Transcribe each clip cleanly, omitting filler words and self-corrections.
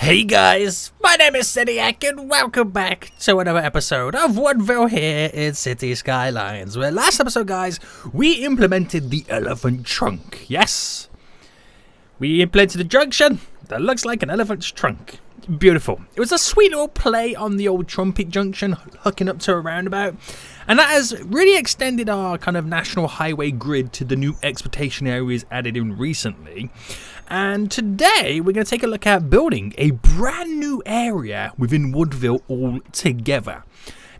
Hey guys, my name is Seniac and welcome back to another episode of Woodville here in City Skylines, where last episode, guys, we implemented the elephant trunk. Yes, we implemented a junction that looks like an elephant's trunk. Beautiful. It was a sweet little play on the old trumpet junction hooking up to a roundabout, and that has really extended our kind of national highway grid to the new exploitation areas added in recently. And today we're going to take a look at building a brand new area within Woodville altogether.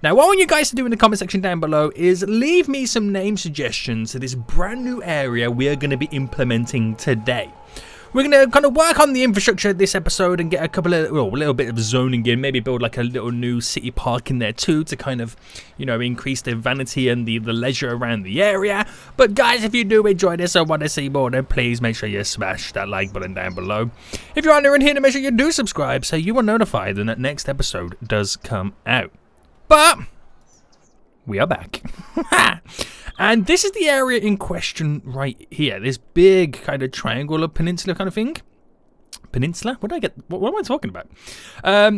Now, what I want you guys to do in the comment section down below is leave me some name suggestions to this brand new area we are going to be implementing today. We're going to kind of work on the infrastructure this episode and get a couple of, well, a little bit of zoning in, maybe build like a little new city park in there too to kind of, you know, increase the vanity and the leisure around the area. But guys, if you do enjoy this or want to see more, then please make sure you smash that like button down below. If you are new in here, then make sure you do subscribe so you are notified when that next episode does come out. But we are back. And this is the area in question right here. This big kind of triangular peninsula kind of thing. Peninsula? What am I talking about?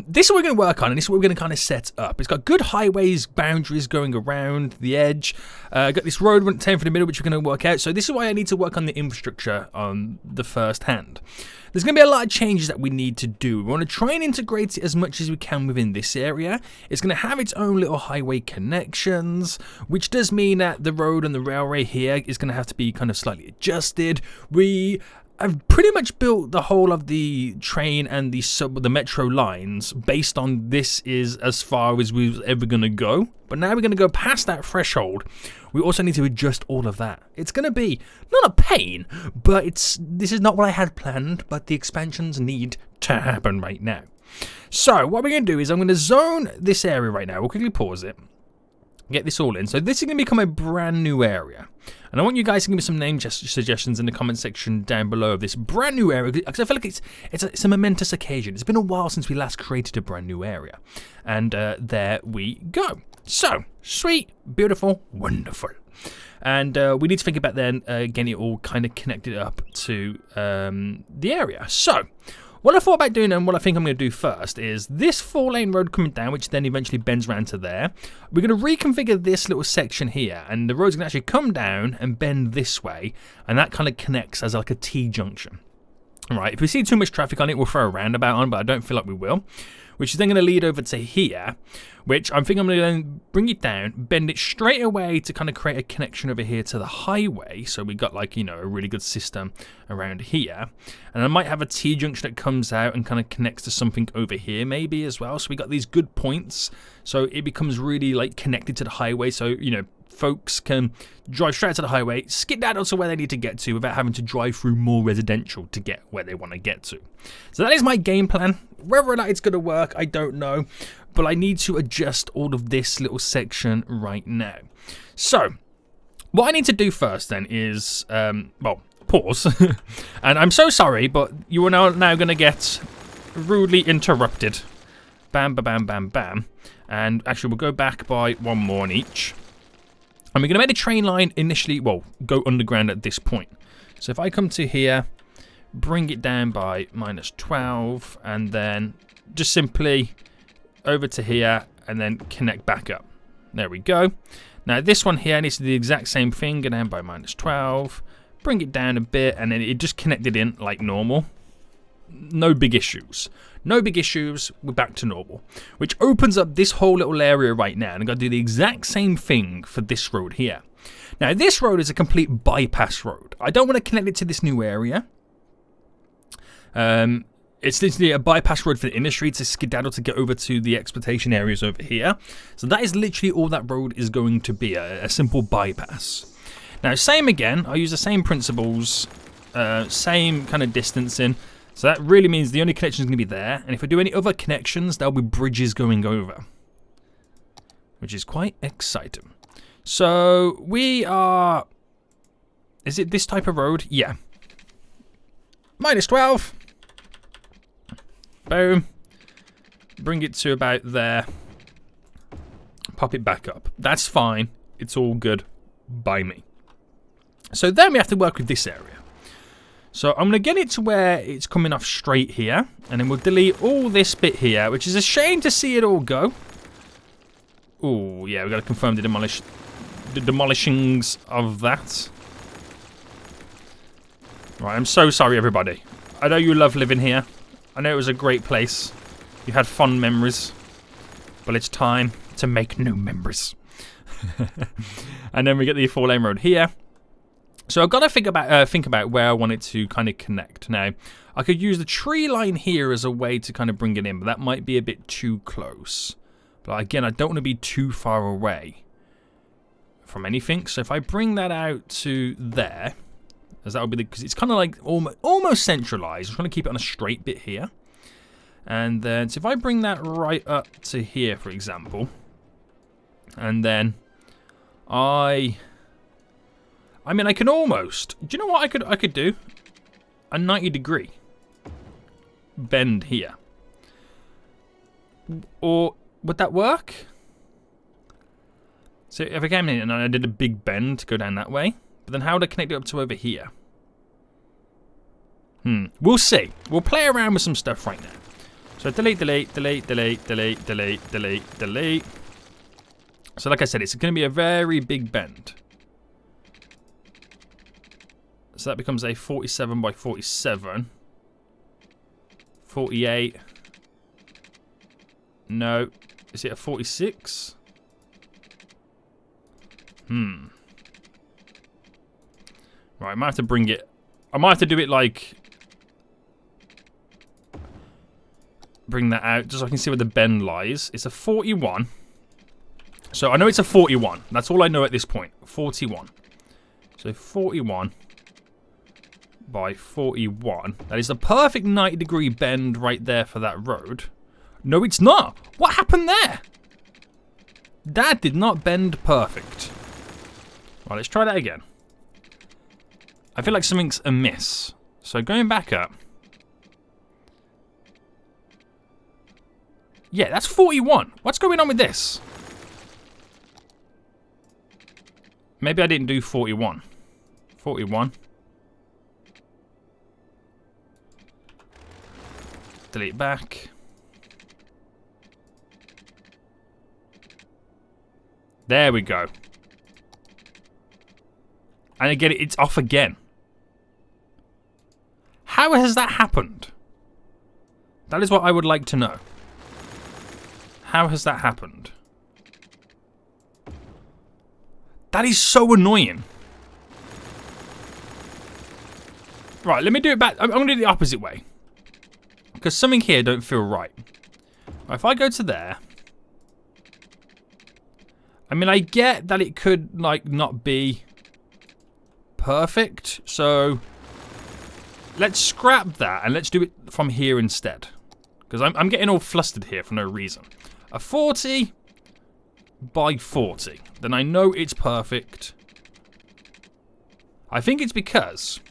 This is what we're going to work on, and this is what we're going to kind of set up. It's got good highways, boundaries going around the edge. Got this road running for the middle, which we're going to work out. So this is why I need to work on the infrastructure on the first hand. There's going to be a lot of changes that we need to do. We want to try and integrate it as much as we can within this area. It's going to have its own little highway connections, which does mean that the road and the railway here is going to have to be kind of slightly adjusted. I've pretty much built the whole of the train and the metro lines based on this is as far as we was ever going to go. But now we're going to go past that threshold. We also need to adjust all of that. It's going to be not a pain, but this is not what I had planned, but the expansions need to happen right now. So what we're going to do is I'm going to zone this area right now. We'll quickly pause it. Get this all in. So this is going to become a brand new area. And I want you guys to give me some name suggestions in the comment section down below of this brand new area, because I feel like it's a momentous occasion. It's been a while since we last created a brand new area. And there we go. So, sweet, beautiful, wonderful. And we need to think about then getting it all kind of connected up to the area. So, what I thought about doing and what I think I'm going to do first is this 4-lane road coming down, which then eventually bends around to there. We're going to reconfigure this little section here, and the road's going to actually come down and bend this way, and that kind of connects as like a T-junction. Alright, if we see too much traffic on it, we'll throw a roundabout on, but I don't feel like we will. Which is then going to lead over to here, which I'm thinking I'm going to then bring it down, bend it straight away to kind of create a connection over here to the highway. So we got like, you know, a really good system around here. And I might have a T-junction that comes out and kind of connects to something over here maybe as well. So we got these good points. So it becomes really like connected to the highway. So, you know, folks can drive straight to the highway, skip down to where they need to get to without having to drive through more residential to get where they want to get to. So that is my game plan. Whether or not it's going to work, I don't know. But I need to adjust all of this little section right now. So, what I need to do first then is, well, pause. And I'm so sorry, but you are now going to get rudely interrupted. Bam, ba, bam, bam, bam. And actually, we'll go back by one more on each. And we're going to make the train line initially, well, go underground at this point. So if I come to here, bring it down by -12, and then just simply over to here, and then connect back up. There we go. Now this one here needs to do the exact same thing, go down by -12, bring it down a bit, and then it just connected in like normal. No big issues. No big issues, we're back to normal. Which opens up this whole little area right now. And I'm going to do the exact same thing for this road here. Now, this road is a complete bypass road. I don't want to connect it to this new area. It's literally a bypass road for the industry to skedaddle to get over to the exploitation areas over here. So that is literally all that road is going to be, a simple bypass. Now, same again, I use the same principles, same kind of distancing. So that really means the only connection is going to be there. And if I do any other connections, there'll be bridges going over. Which is quite exciting. So we are... Is it this type of road? Yeah. -12. Boom. Bring it to about there. Pop it back up. That's fine. It's all good by me. So then we have to work with this area. So I'm going to get it to where it's coming off straight here. And then we'll delete all this bit here, which is a shame to see it all go. Oh, yeah, we've got to confirm the demolishings of that. Right, I'm so sorry, everybody. I know you love living here. I know it was a great place. You had fond memories. But it's time to make new memories. And then we get the 4-lane road here. So I've got to think about where I want it to kind of connect. Now, I could use the tree line here as a way to kind of bring it in, but that might be a bit too close. But again, I don't want to be too far away from anything. So if I bring that out to there, as that would be because it's kind of like almost centralized. I'm trying to keep it on a straight bit here. And then, so if I bring that right up to here, for example, and then I mean, I can almost, do you know what I could do? A 90-degree bend here. Or would that work? So if I came in and I did a big bend to go down that way, but then how would I connect it up to over here? We'll see. We'll play around with some stuff right now. So delete, delete, delete, delete, delete, delete, delete, delete. So like I said, it's going to be a very big bend. So that becomes a 47 by 47. 48. No. Is it a 46? Right, I might have to bring it. I might have to do it like. Bring that out just so I can see where the bend lies. It's a 41. So I know it's a 41. That's all I know at this point. 41. So 41 by 41. That is the perfect 90-degree bend right there for that road. No, it's not. What happened there? That did not bend perfect. Right, let's try that again. I feel like something's amiss. So going back up. Yeah, that's 41. What's going on with this? Maybe I didn't do 41. 41. Delete back. There we go. And again, it's off again. How has that happened? That is what I would like to know. How has that happened? That is so annoying. Right, let me do it back. I'm going to do it the opposite way. Because something here don't feel right. If I go to there. I mean, I get that it could, like, not be perfect. So, let's scrap that and let's do it from here instead. Because I'm getting all flustered here for no reason. A 40 by 40. Then I know it's perfect. I think it's because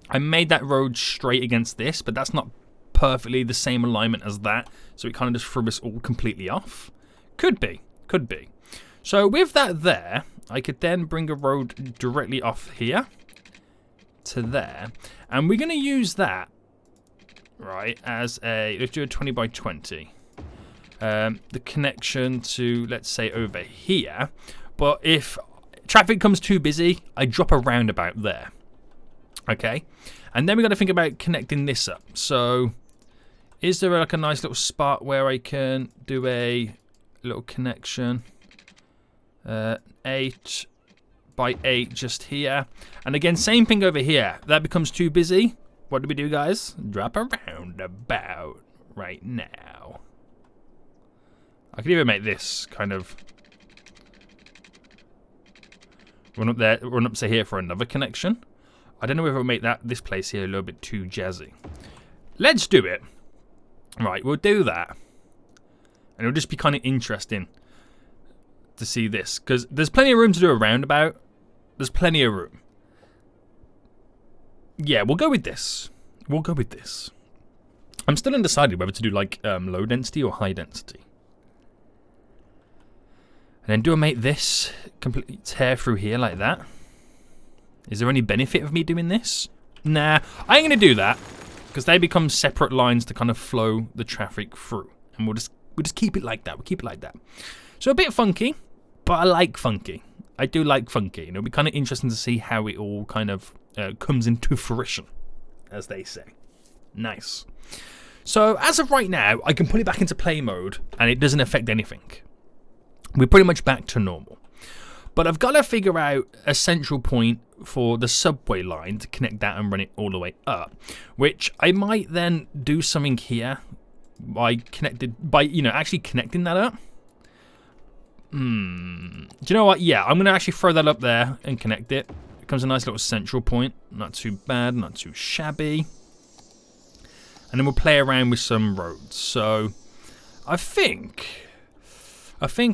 I made that road straight against this, but that's not perfectly the same alignment as that. So it kind of just threw us all completely off. Could be. Could be. So with that there, I could then bring a road directly off here to there. And we're going to use that, right, as a, let's do a 20 by 20. The connection to, let's say, over here. But if traffic comes too busy, I drop a roundabout there. Okay? And then we got to think about connecting this up. So, is there like a nice little spot where I can do a little connection? 8 by 8 just here. And again, same thing over here. That becomes too busy. What do we do, guys? Drop a roundabout right now. I could even make this kind of run up there, run up to here for another connection. I don't know if I'll make this place here a little bit too jazzy. Let's do it. Right, we'll do that. And it'll just be kind of interesting to see this. Because there's plenty of room to do a roundabout. There's plenty of room. Yeah, we'll go with this. We'll go with this. I'm still undecided whether to do like low density or high density. And then do I make this completely tear through here like that? Is there any benefit of me doing this? Nah, I ain't going to do that because they become separate lines to kind of flow the traffic through. And we'll just keep it like that. We'll keep it like that. So a bit funky, but I like funky. I do like funky. It'll be kind of interesting to see how it all kind of comes into fruition, as they say. Nice. So as of right now, I can put it back into play mode and it doesn't affect anything. We're pretty much back to normal. But I've got to figure out a central point for the subway line to connect that and run it all the way up, which I might then do something here by actually connecting that up. Do you know what? Yeah, I'm going to actually throw that up there and connect it. It becomes a nice little central point. Not too bad, not too shabby. And then we'll play around with some roads. So I think. Let me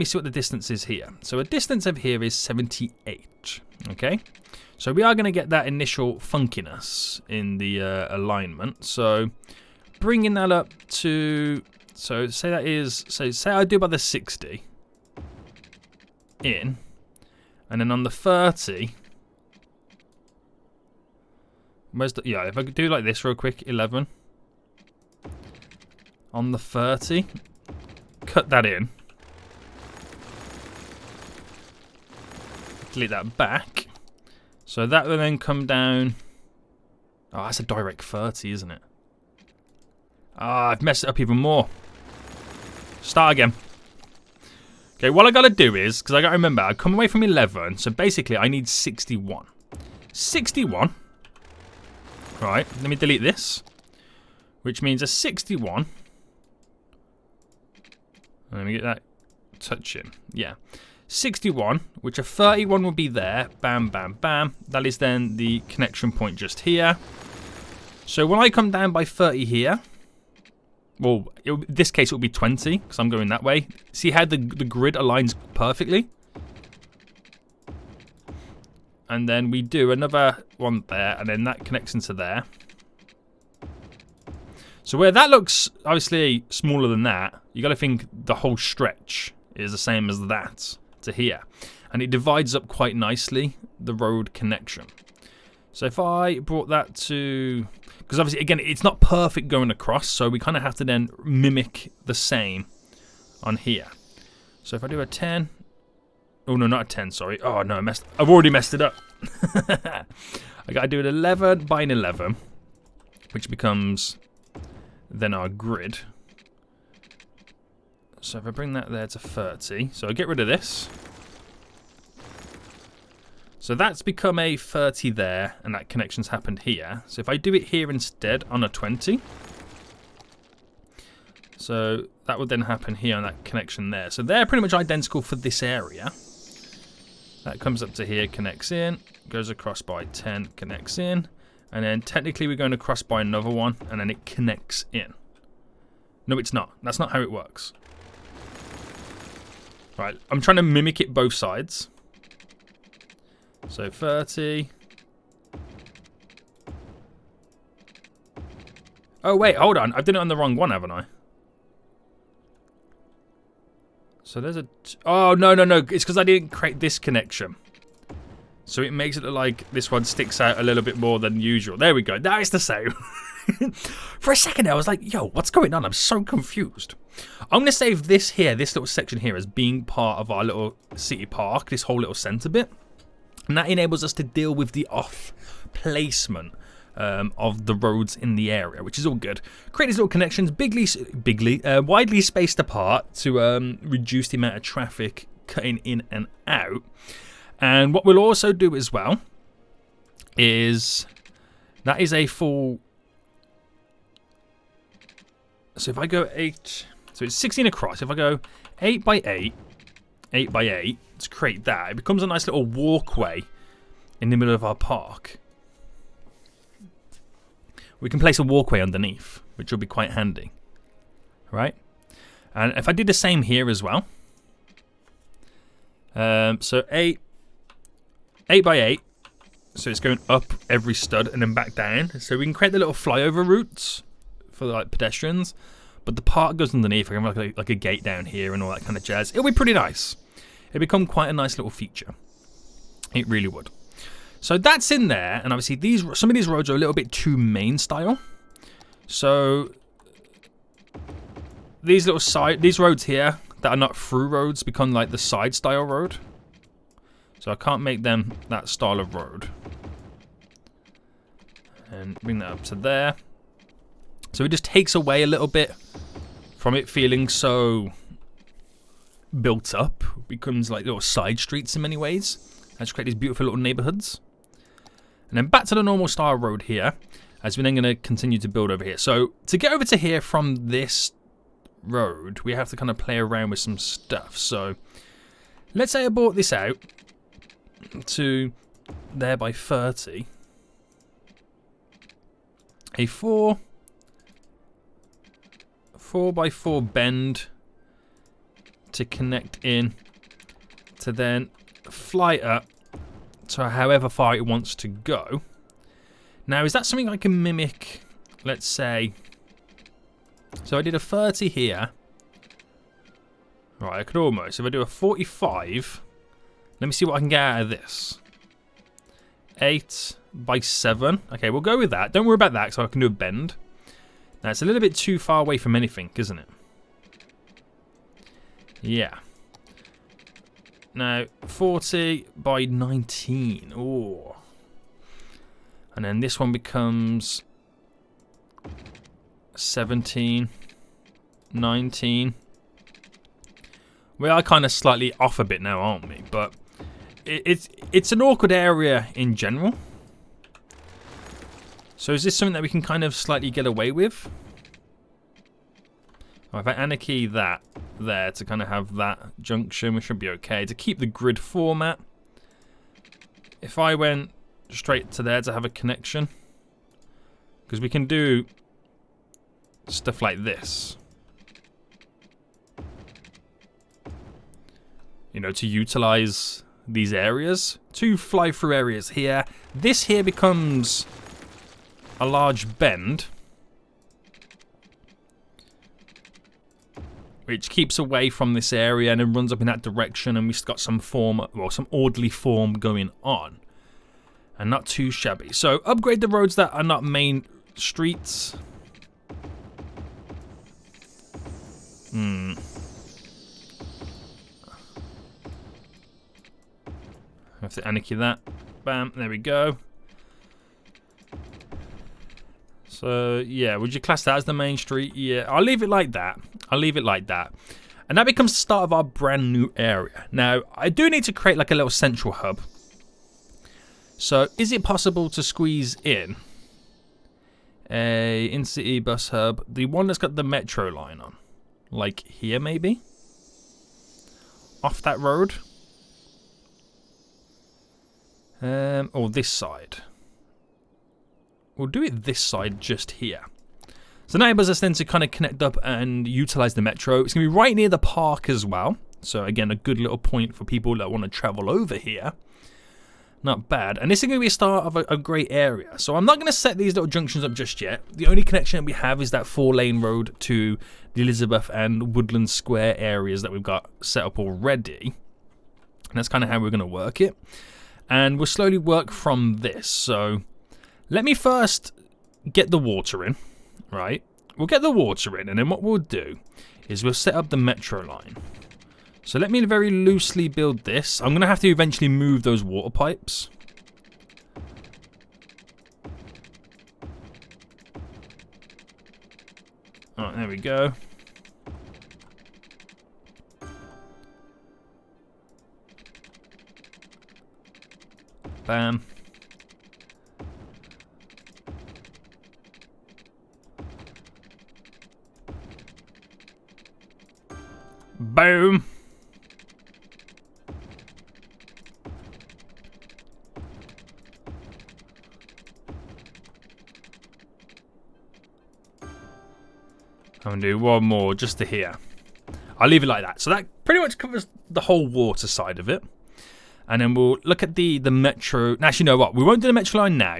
see what the distance is here. So a distance of here is 78. Okay. So we are going to get that initial funkiness in the alignment. So bringing that up to, so say I do about the 60 in, and then on the 30, if I could do like this real quick, 11 on the 30, cut that in, delete that back, so that will then come down. Oh, that's a direct 30, isn't it? Ah, I've messed it up even more. Start again. Okay, what I gotta do is, because I gotta remember, I come away from 11, so basically I need 61. 61. Right, let me delete this, which means a 61. Let me get that touch in. Yeah. 61, which a 31 will be there. Bam, bam, bam. That is then the connection point just here. So when I come down by 30 here, well, in this case it will be 20 because I'm going that way. See how the grid aligns perfectly? And then we do another one there, and then that connects into there. So where that looks obviously smaller than that, you got to think the whole stretch is the same as that to here. And it divides up quite nicely, the road connection. So if I brought that to, because obviously again it's not perfect going across, so we kind of have to then mimic the same on here. So if I do a 10, oh no, not a 10, sorry. Oh no, I've already messed it up. I got to do an 11 by an 11, which becomes then our grid. So if I bring that there to 30, so I get rid of this. So that's become a 30 there, and that connection's happened here. So if I do it here instead on a 20, so that would then happen here on that connection there. So they're pretty much identical for this area. That comes up to here, connects in, goes across by 10, connects in, and then technically we're going across by another one, and then it connects in. No, it's not. That's not how it works. Right, I'm trying to mimic it both sides. So 30. Oh wait, hold on. I've done it on the wrong one, haven't I? So there's a... Oh, no. It's because I didn't create this connection. So it makes it look like this one sticks out a little bit more than usual. There we go. That is the same. For a second I was like, yo, what's going on? I'm so confused. I'm going to save this here, this little section here, as being part of our little city park, this whole little centre bit. And that enables us to deal with the off placement of the roads in the area, which is all good. Create these little connections, widely spaced apart to reduce the amount of traffic cutting in and out. And what we'll also do as well is that is a full. So if I go 8, so it's 16 across. If I go 8 by 8, 8 by 8 to create that, it becomes a nice little walkway in the middle of our park. We can place a walkway underneath, which will be quite handy, right? And if I did the same here as well, so 8 by 8, so it's going up every stud and then back down. So we can create the little flyover routes for like pedestrians, but the park goes underneath. I can have like a gate down here and all that kind of jazz. It'll be pretty nice. It'll become quite a nice little feature. It really would. So that's in there, and obviously some of these roads are a little bit too main style. So these roads here that are not through roads become like the side style road. So I can't make them that style of road. And bring that up to there. So it just takes away a little bit from it feeling so built up. It becomes like little side streets in many ways. And just create these beautiful little neighborhoods. And then back to the normal style road here, as we're then going to continue to build over here. So to get over to here from this road, we have to kind of play around with some stuff. So let's say I bought this out to there by 30. A 4x4 bend to connect in to then fly up to however far it wants to go. Now, is that something I can mimic? Let's say, so I did a 30 here. Right, I could almost. If I do a 45, let me see what I can get out of this. 8x7. Okay, we'll go with that. Don't worry about that, so I can do a bend. Now, it's a little bit too far away from anything, isn't it? Yeah. Now, 40x19. Oh. And then this one becomes 17, 19. We are kind of slightly off a bit now, aren't we? But it's an awkward area in general. So is this something that we can kind of slightly get away with? If I anarchy that there to kind of have that junction, we should be okay. To keep the grid format, if I went straight to there to have a connection, because we can do stuff like this, you know, to utilize these areas, to fly through areas here. This here becomes a large bend, which keeps away from this area and then runs up in that direction, and we've got some form, well, some orderly form going on, and not too shabby. So upgrade the roads that are not main streets. I have to anarchy that. Bam, there we go. So, yeah, would you class that as the main street? Yeah, I'll leave it like that. I'll leave it like that. And that becomes the start of our brand new area. Now, I do need to create like a little central hub. So, is it possible to squeeze in a in-city bus hub? The one that's got the metro line on. Like here, maybe? Off that road? Or this side. We'll do it this side just here. So that enables us then to kind of connect up and utilize the metro. It's going to be right near the park as well. So again, a good little point for people that want to travel over here. Not bad. And this is going to be a start of a great area. So I'm not going to set these little junctions up just yet. The only connection that we have is that 4-lane road to the Elizabeth and Woodland Square areas that we've got set up already. And that's kind of how we're going to work it. And we'll slowly work from this. So let me first get the water in, right? We'll get the water in, and then what we'll do is we'll set up the metro line. So let me very loosely build this. I'm going to have to eventually move those water pipes. Alright, there we go. Bam. Boom. I'm going to do one more just to here. I'll leave it like that. So that pretty much covers the whole water side of it. And then we'll look at the metro. Actually, you know what? We won't do the metro line now.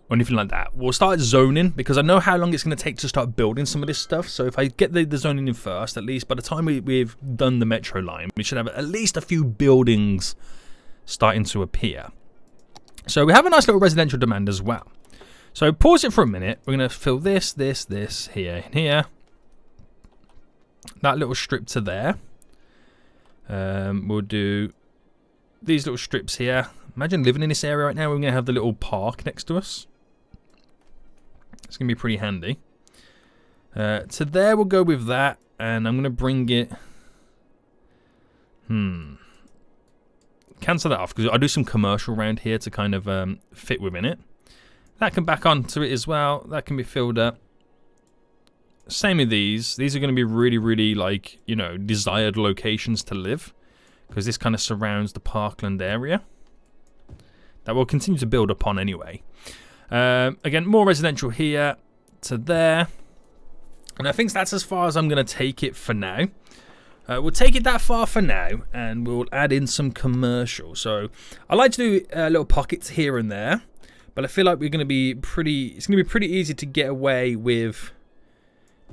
Or anything like that. We'll start zoning, because I know how long it's going to take to start building some of this stuff. So if I get the zoning in first, at least by the time we've done the metro line, we should have at least a few buildings starting to appear. So we have a nice little residential demand as well. So pause it for a minute. We're going to fill this here, and here. That little strip to there. We'll do these little strips here. Imagine living in this area right now. We're going to have the little park next to us. It's going to be pretty handy. To there we'll go with that. And I'm going to bring it... Cancel that off because I'll do some commercial around here to kind of fit within it. That can back onto it as well. That can be filled up. Same with these. These are going to be really, really like, you know, desired locations to live. Because this kind of surrounds the parkland area. That we'll continue to build upon anyway. Again, more residential here to there. And I think that's as far as I'm going to take it for now. We'll take it that far for now, and we'll add in some commercial. So I like to do little pockets here and there, but I feel like we're going to be pretty. It's going to be pretty easy to get away with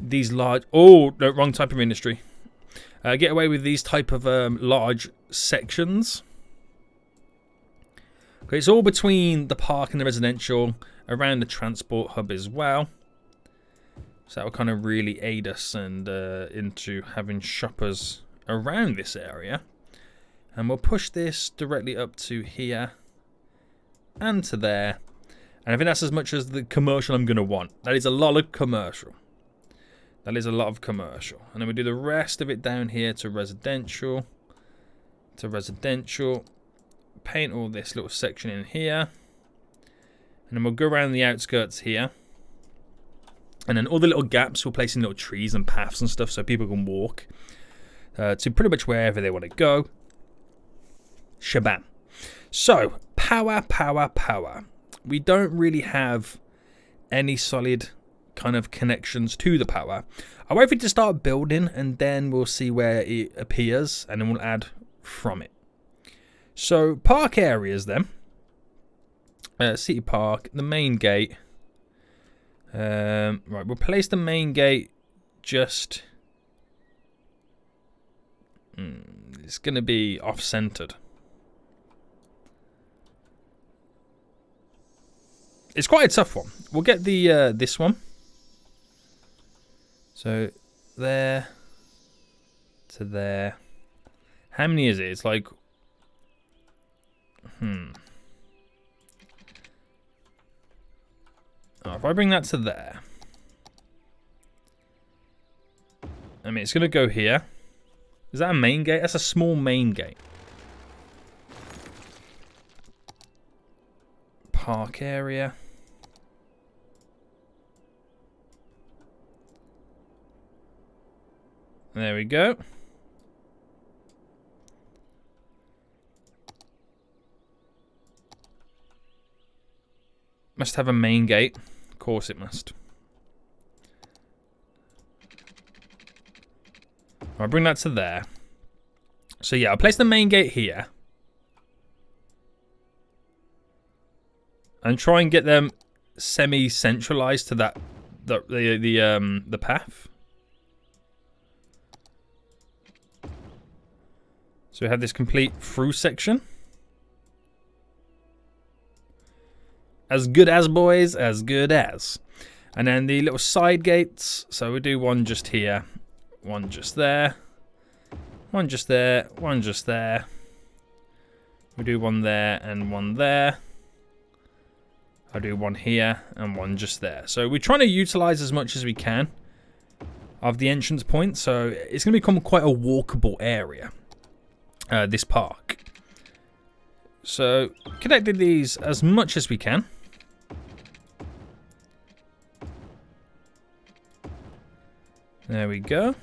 these large. Oh, no, wrong type of industry. Get away with these type of large sections. Okay, it's all between the park and the residential, around the transport hub as well. So that will kind of really aid us and into having shoppers around this area. And we'll push this directly up to here and to there. And I think that's as much as the commercial I'm going to want. That is a lot of commercial. That is a lot of commercial. And then we do the rest of it down here to residential. To residential. Paint all this little section in here. And then we'll go around the outskirts here. And then all the little gaps, we'll place in little trees and paths and stuff so people can walk to pretty much wherever they want to go. Shabam. So, power, power, power. We don't really have any solid kind of connections to the power. I wait for it to start building and then we'll see where it appears and then we'll add from it. So, park areas then. City Park, the main gate. Right, we'll place the main gate just... it's going to be off-centered. It's quite a tough one. We'll get the this one. So, there to there. How many is it? It's like... Oh, if I bring that to there, I mean, it's going to go here. Is that a main gate? That's a small main gate. Park area. There we go. Must have a main gate. Of course it must. I'll bring that to there. So yeah, I'll place the main gate here. And try and get them semi-centralized to that the path. So we have this complete through section. As good as, boys, as good as. And then the little side gates. So we do one just here, one just there, one just there, one just there. We do one there and one there. I do one here and one just there. So we're trying to utilize as much as we can of the entrance point. So it's going to become quite a walkable area, this park. So connected these as much as we can. There we go.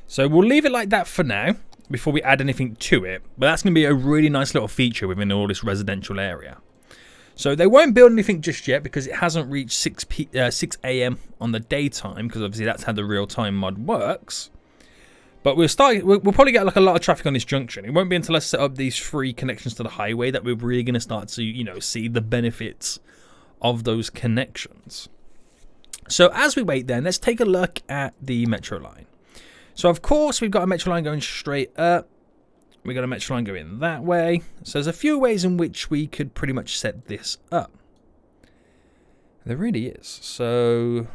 So we'll leave it like that for now before we add anything to it. But that's going to be a really nice little feature within all this residential area. So they won't build anything just yet because it hasn't reached 6 a.m. on the daytime, because obviously that's how the real-time mod works. But we'll probably get like a lot of traffic on this junction. It won't be until I set up these 3 connections to the highway that we're really going to start to, you know, see the benefits of those connections. So as we wait then, let's take a look at the metro line. So of course we've got a metro line going straight up. We got a metro line going that way. So there's a few ways in which we could pretty much set this up. There really is. So,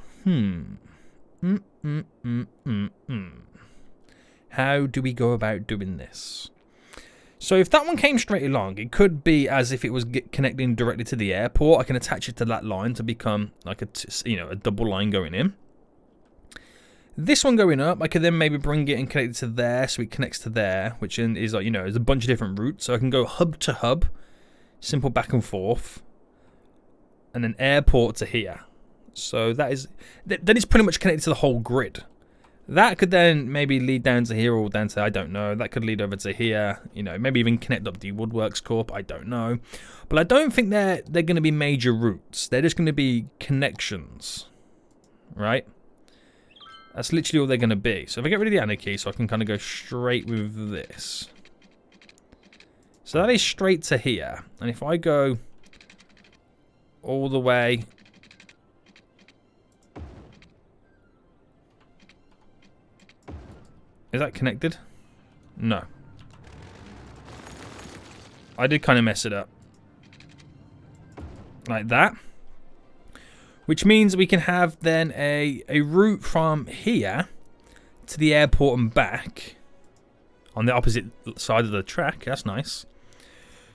how do we go about doing this? So if that one came straight along, it could be as if it was connecting directly to the airport. I can attach it to that line to become like a double line going in. This one going up, I could then maybe bring it and connect it to there, so it connects to there, which is like, is a bunch of different routes. So I can go hub to hub, simple back and forth, and then airport to here. So that is pretty much connected to the whole grid. That could then maybe lead down to here or down to, I don't know. That could lead over to here, maybe even connect up the Woodworks Corp, I don't know. But I don't think they're going to be major routes. They're just going to be connections, right? That's literally all they're going to be. So if I get rid of the anarchy, so I can kind of go straight with this. So that is straight to here. And if I go all the way... Is that connected? No. I did kind of mess it up. Like that. Which means we can have then a route from here to the airport and back on the opposite side of the track. That's nice.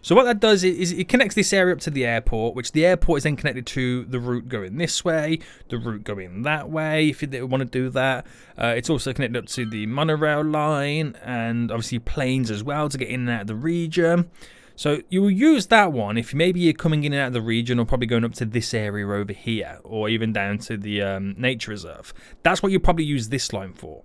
So what that does is it connects this area up to the airport, which the airport is then connected to the route going this way, the route going that way, if you want to do that. It's also connected up to the monorail line and obviously planes as well to get in and out of the region. So you will use that one if maybe you're coming in and out of the region or probably going up to this area over here or even down to the nature reserve. That's what you probably use this line for.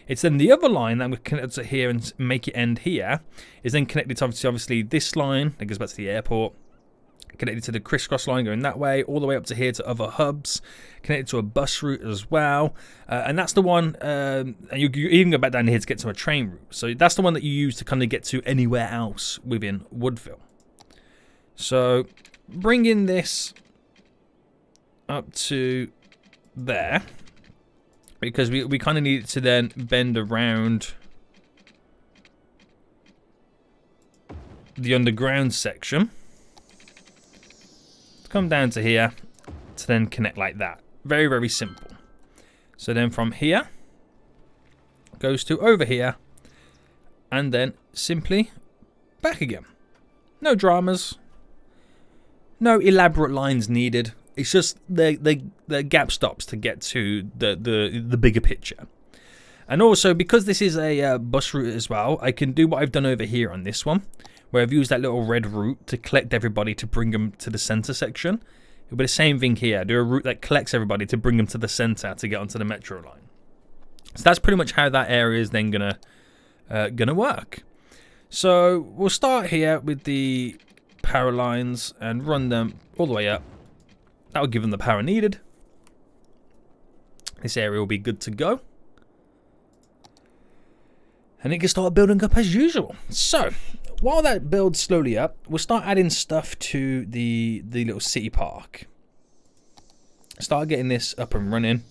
It's then the other line that we connect to here and make it end here is then connected to obviously this line that goes back to the airport, connected to the crisscross line going that way, all the way up to here to other hubs, connected to a bus route as well. And that's the one, and you even go back down here to get to a train route. So that's the one that you use to kind of get to anywhere else within Woodville. So bringing this up to there, because we kind of need to then bend around the underground section. Come down to here to then connect like that. Very, very simple. So then from here, goes to over here, and then simply back again. No dramas. No elaborate lines needed. It's just the gap stops to get to the bigger picture. And also, because this is a bus route as well, I can do what I've done over here on this one, where I've used that little red route to collect everybody to bring them to the center section. It'll be the same thing here. Do a route that collects everybody to bring them to the center to get onto the metro line. So that's pretty much how that area is then gonna work. So we'll start here with the power lines and run them all the way up. That will give them the power needed. This area will be good to go. And it can start building up as usual. So, while that builds slowly up, we'll start adding stuff to the little city park. Start getting this up and running.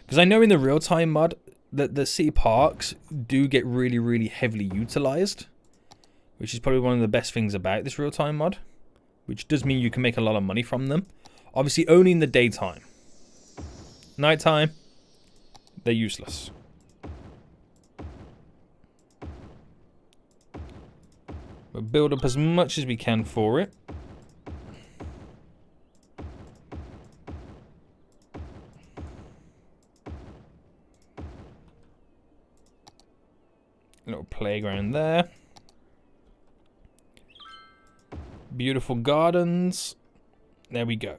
Because I know in the real-time mod that the city parks do get really, really heavily utilized. Which is probably one of the best things about this real-time mod. Which does mean you can make a lot of money from them. Obviously only in the daytime. Nighttime, they're useless. We'll build up as much as we can for it. Little playground there. Beautiful gardens. There we go.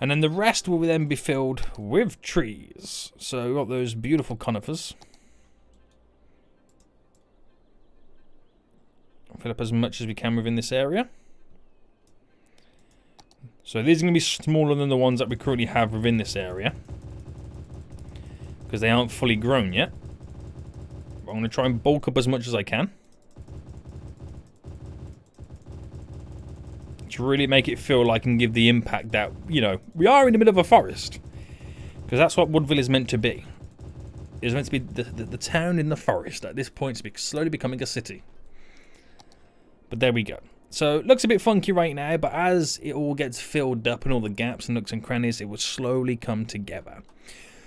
And then the rest will then be filled with trees. So we've got those beautiful conifers. Fill up as much as we can within this area. So these are going to be smaller than the ones that we currently have within this area. Because they aren't fully grown yet. But I'm going to try and bulk up as much as I can. To really make it feel like and give the impact that, we are in the middle of a forest. Because that's what Woodville is meant to be. It's meant to be the town in the forest. At this point, it's slowly becoming a city. But there we go. So it looks a bit funky right now, but as it all gets filled up and all the gaps and nooks and crannies, it will slowly come together.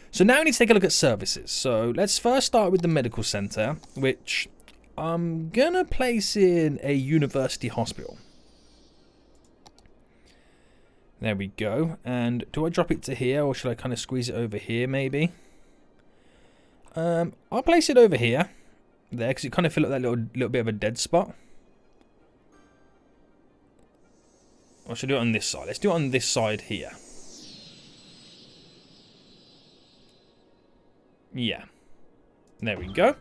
So now we need to take a look at services. So let's first start with the medical center, which I'm gonna place in a university hospital. There we go. And do I drop it to here, or should I kind of squeeze it over here maybe? I'll place it over here, there, because it kind of fill up that little bit of a dead spot. Or should I do it on this side? Let's do it on this side here. Yeah. There we go.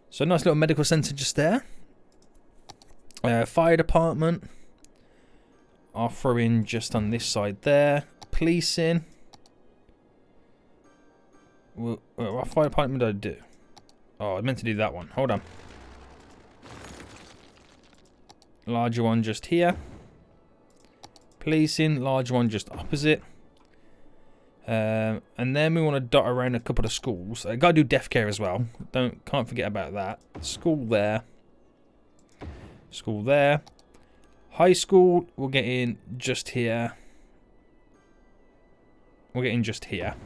So a nice little medical centre just there. Fire department. I'll throw in just on this side there. Policing. What fire department did I do? Oh, I meant to do that one. Hold on. Larger one just here. Policing, large one just opposite. And then we want to dot around a couple of schools. I gotta do deaf care as well. Can't forget about that. School there. School there. High school, we'll get in just here. We'll get in just here.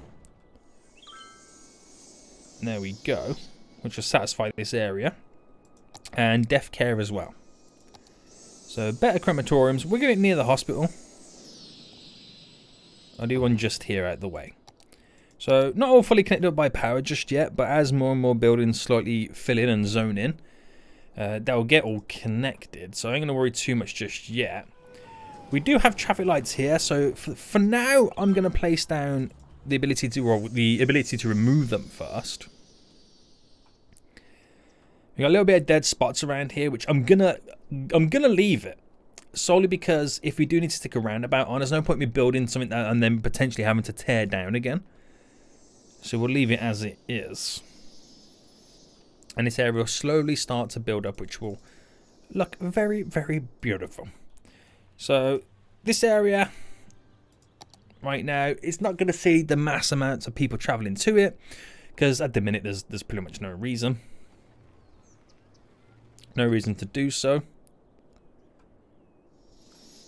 There we go. Which will satisfy this area. And deaf care as well. So better crematoriums. We're getting near the hospital. I'll do one just here out the way. So not all fully connected up by power just yet, but as more and more buildings slightly fill in and zone in, they'll get all connected. So I ain't going to worry too much just yet. We do have traffic lights here, so for now I'm going to place down the ability to remove them first. We got a little bit of dead spots around here, which I'm gonna leave it. Solely because if we do need to stick a roundabout on, there's no point in me building something and then potentially having to tear down again. So we'll leave it as it is. And this area will slowly start to build up, which will look very, very beautiful. So this area right now, it's not going to see the mass amounts of people traveling to it, because at the minute there's pretty much no reason. No reason to do so.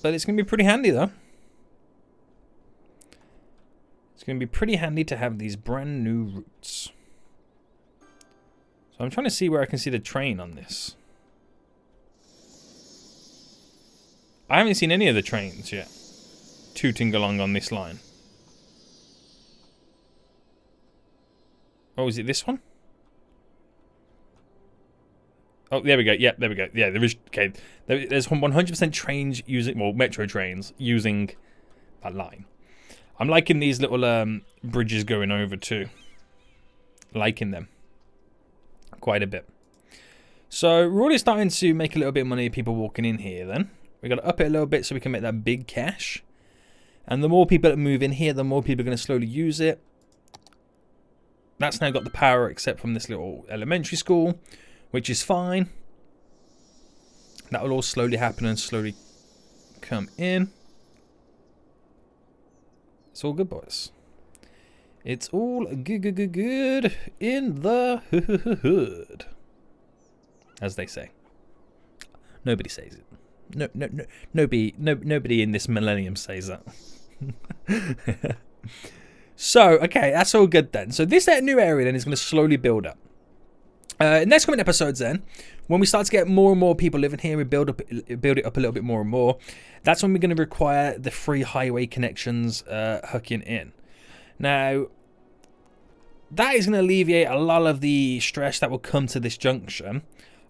But it's going to be pretty handy, though. It's going to be pretty handy to have these brand new routes. So I'm trying to see where I can see the train on this. I haven't seen any of the trains yet tooting along on this line. Oh, is it this one? Oh, there we go. Yeah, there we go. Yeah, there is. Okay, there's 100% trains using, well, metro trains using that line. I'm liking these little bridges going over too. Liking them quite a bit. So we're already starting to make a little bit of money. People walking in here. Then we got to up it a little bit so we can make that big cash. And the more people that move in here, the more people are going to slowly use it. That's now got the power, except from this little elementary school, which is fine. That will all slowly happen and slowly come in. It's all good, boys. It's all good in the hood, as they say. Nobody says it. Nobody in this millennium says that. So, okay, that's all good then. So this new area then is going to slowly build up. Next coming episodes then, when we start to get more and more people living here, we build it up a little bit more and more. That's when we're going to require the free highway connections hooking in. Now, that is going to alleviate a lot of the stress that will come to this junction.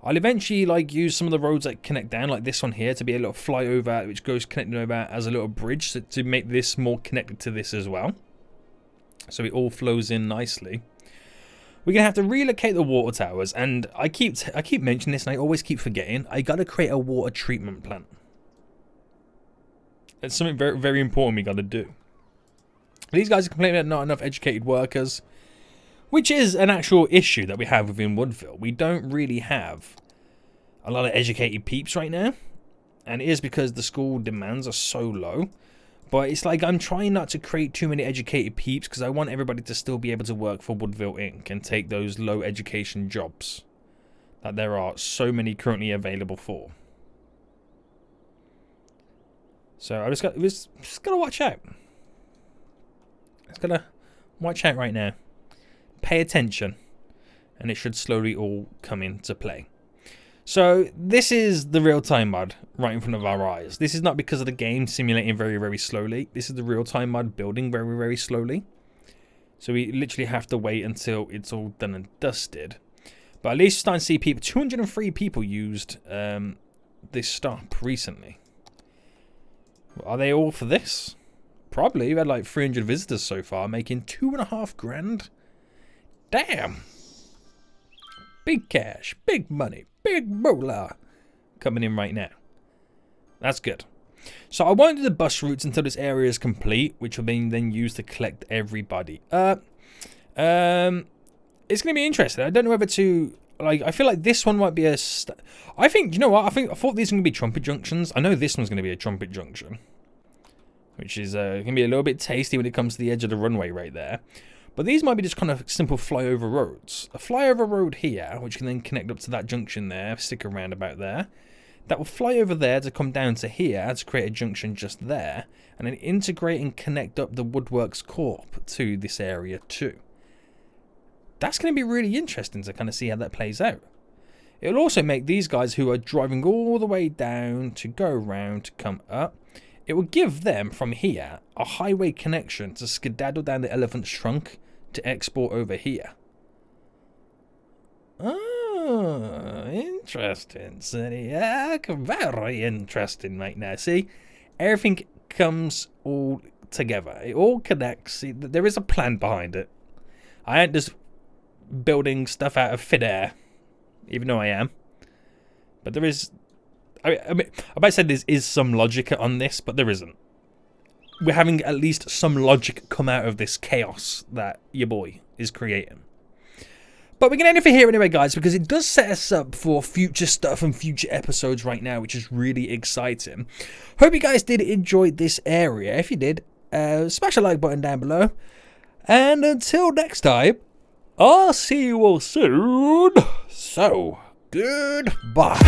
I'll eventually use some of the roads that connect down, like this one here, to be a little flyover which goes connecting over as a little bridge to make this more connected to this as well. So it all flows in nicely. We're gonna have to relocate the water towers, and I keep mentioning this, and I always keep forgetting. I gotta create a water treatment plant. It's something very, very important we gotta do. These guys are complaining about not enough educated workers, which is an actual issue that we have within Woodville. We don't really have a lot of educated peeps right now, and it is because the school demands are so low. But it's like I'm trying not to create too many educated peeps because I want everybody to still be able to work for Woodville Inc. and take those low education jobs that there are so many currently available for. So I just gotta watch out. Just gotta watch out right now. Pay attention, and it should slowly all come into play. So this is the real-time mod right in front of our eyes. This is not because of the game simulating very, very slowly. This is the real-time mod building very, very slowly. So we literally have to wait until it's all done and dusted. But at least starting to see people, 203 people used this stop recently. Are they all for this? Probably. We've had like 300 visitors so far, making $2.5 grand. Damn. Big cash, big money, big moolah coming in right now. That's good. So I won't do the bus routes until this area is complete, which will be then used to collect everybody. It's going to be interesting. I don't know whether to, like, I feel like this one might be a, I think, you know what, I thought these were going to be trumpet junctions. I know this one's going to be a trumpet junction, which is going to be a little bit tasty when it comes to the edge of the runway right there. But these might be just kind of simple flyover roads. A flyover road here, which can then connect up to that junction there, stick around about there. That will fly over there to come down to here to create a junction just there. And then integrate and connect up the Woodworks Corp to this area too. That's going to be really interesting to kind of see how that plays out. It will also make these guys who are driving all the way down to go around to come up. It will give them, from here, a highway connection to skedaddle down the elephant's trunk to export over here. Oh, interesting, City. Very interesting right now. See, everything comes all together. It all connects. See, there is a plan behind it. I ain't just building stuff out of thin air, even though I am. But there is... I might say there is some logic on this, but there isn't. We're having at least some logic come out of this chaos that your boy is creating. But we're going to end it for here anyway, guys, because it does set us up for future stuff and future episodes right now, which is really exciting. Hope you guys did enjoy this area. If you did, smash the like button down below. And until next time, I'll see you all soon. So, goodbye.